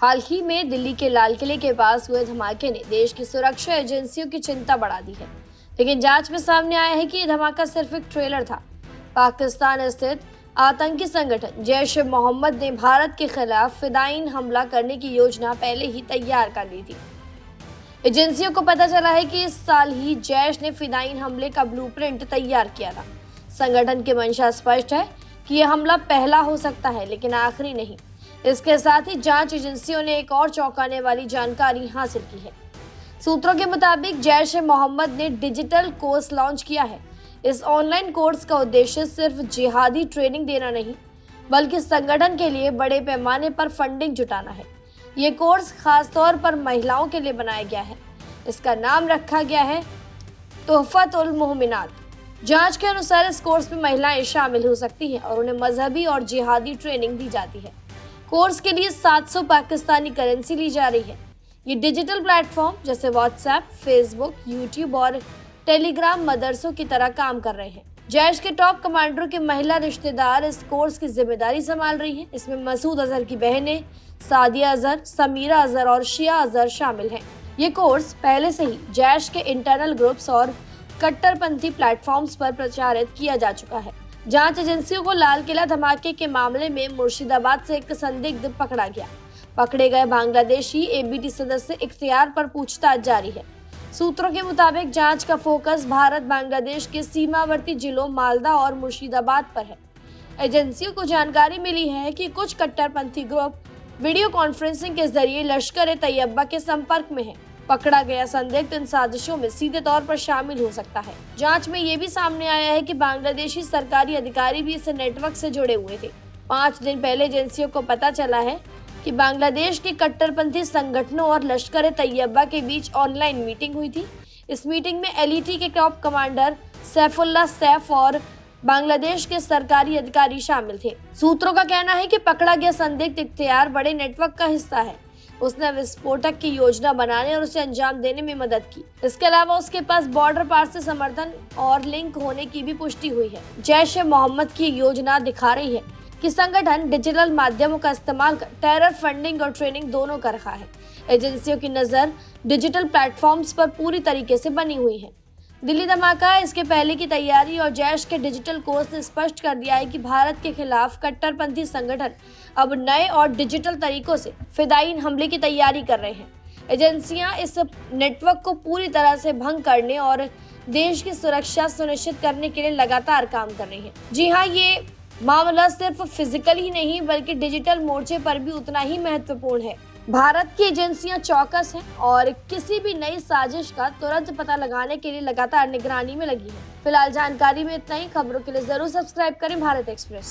हाल ही में दिल्ली के लाल किले के पास हुए धमाके ने देश की सुरक्षा एजेंसियों की चिंता बढ़ा दी है। लेकिन जांच में सामने आया है कि यह धमाका सिर्फ एक ट्रेलर था। पाकिस्तान स्थित आतंकी संगठन जैश ए मोहम्मद ने भारत के खिलाफ फिदायीन हमला करने की योजना पहले ही तैयार कर ली थी। एजेंसियों को पता चला है कि इस साल ही जैश ने फिदायीन हमले का ब्लूप्रिंट तैयार किया था। संगठन की मंशा स्पष्ट है कि यह हमला पहला हो सकता है, लेकिन आखिरी नहीं। इसके साथ ही जांच एजेंसियों ने एक और चौंकाने वाली जानकारी हासिल की है। सूत्रों के मुताबिक जैश ए मोहम्मद ने डिजिटल कोर्स लॉन्च किया है। इस ऑनलाइन कोर्स का उद्देश्य सिर्फ जिहादी ट्रेनिंग देना नहीं, बल्कि संगठन के लिए बड़े पैमाने पर फंडिंग जुटाना है। ये कोर्स खासतौर पर महिलाओं के लिए बनाया गया है। इसका नाम रखा गया है तोहफतुल मोमिनात। जांच के अनुसार इस कोर्स में महिलाएं शामिल हो सकती हैं और उन्हें मजहबी और जिहादी ट्रेनिंग दी जाती है। कोर्स के लिए 700 पाकिस्तानी करेंसी ली जा रही है। ये डिजिटल प्लेटफॉर्म जैसे व्हाट्सएप, फेसबुक, यूट्यूब और टेलीग्राम मदरसों की तरह काम कर रहे हैं। जैश के टॉप कमांडरों के महिला रिश्तेदार इस कोर्स की जिम्मेदारी संभाल रही हैं। इसमें मसूद अजहर की बहनें सादिया अजहर, समीरा अजहर और शिया अजहर शामिल हैं। ये कोर्स पहले से ही जैश के इंटरनल ग्रुप्स और कट्टरपंथी प्लेटफॉर्म्स पर प्रचारित किया जा चुका है। जांच एजेंसियों को लाल किला धमाके के मामले में मुर्शिदाबाद से एक संदिग्ध पकड़ा गया। पकड़े गए बांग्लादेशी एबीटी सदस्य इख्तियार पर पूछताछ जारी है। सूत्रों के मुताबिक जांच का फोकस भारत बांग्लादेश के सीमावर्ती जिलों मालदा और मुर्शिदाबाद पर है। एजेंसियों को जानकारी मिली है कि कुछ कट्टरपंथी ग्रुप वीडियो कॉन्फ्रेंसिंग के जरिए लश्कर ए तैयबा के संपर्क में है। पकड़ा गया संदिग्ध इन साजिशों में सीधे तौर पर शामिल हो सकता है। जांच में ये भी सामने आया है कि बांग्लादेशी सरकारी अधिकारी भी इस नेटवर्क से जुड़े हुए थे। 5 दिन पहले एजेंसियों को पता चला है कि बांग्लादेश के कट्टरपंथी संगठनों और लश्कर ए तैयबा के बीच ऑनलाइन मीटिंग हुई थी। इस मीटिंग में एलईटी के टॉप कमांडर सैफुल्लाह सैफ और बांग्लादेश के सरकारी अधिकारी शामिल थे। सूत्रों का कहना है कि पकड़ा गया संदिग्ध इख्तियार बड़े नेटवर्क का हिस्सा है। उसने विस्फोटक की योजना बनाने और उसे अंजाम देने में मदद की। इसके अलावा उसके पास बॉर्डर पार से समर्थन और लिंक होने की भी पुष्टि हुई है। जैश ए मोहम्मद की योजना दिखा रही है कि संगठन डिजिटल माध्यमों का इस्तेमाल कर टेरर फंडिंग और ट्रेनिंग दोनों कर रहा है। एजेंसियों की नजर डिजिटल प्लेटफॉर्म्स पर पूरी तरीके से बनी हुई है। दिल्ली धमाका, इसके पहले की तैयारी और जैश के डिजिटल कोर्स ने स्पष्ट कर दिया है कि भारत के खिलाफ कट्टरपंथी संगठन अब नए और डिजिटल तरीकों से फिदायीन हमले की तैयारी कर रहे हैं। एजेंसियां इस नेटवर्क को पूरी तरह से भंग करने और देश की सुरक्षा सुनिश्चित करने के लिए लगातार काम कर रही हैं। जी हाँ, ये मामला सिर्फ फिजिकल ही नहीं बल्कि डिजिटल मोर्चे पर भी उतना ही महत्वपूर्ण है। भारत की एजेंसियां चौकस हैं और किसी भी नई साजिश का तुरंत पता लगाने के लिए लगातार निगरानी में लगी हैं। फिलहाल जानकारी में इतना ही। खबरों के लिए जरूर सब्सक्राइब करें भारत एक्सप्रेस।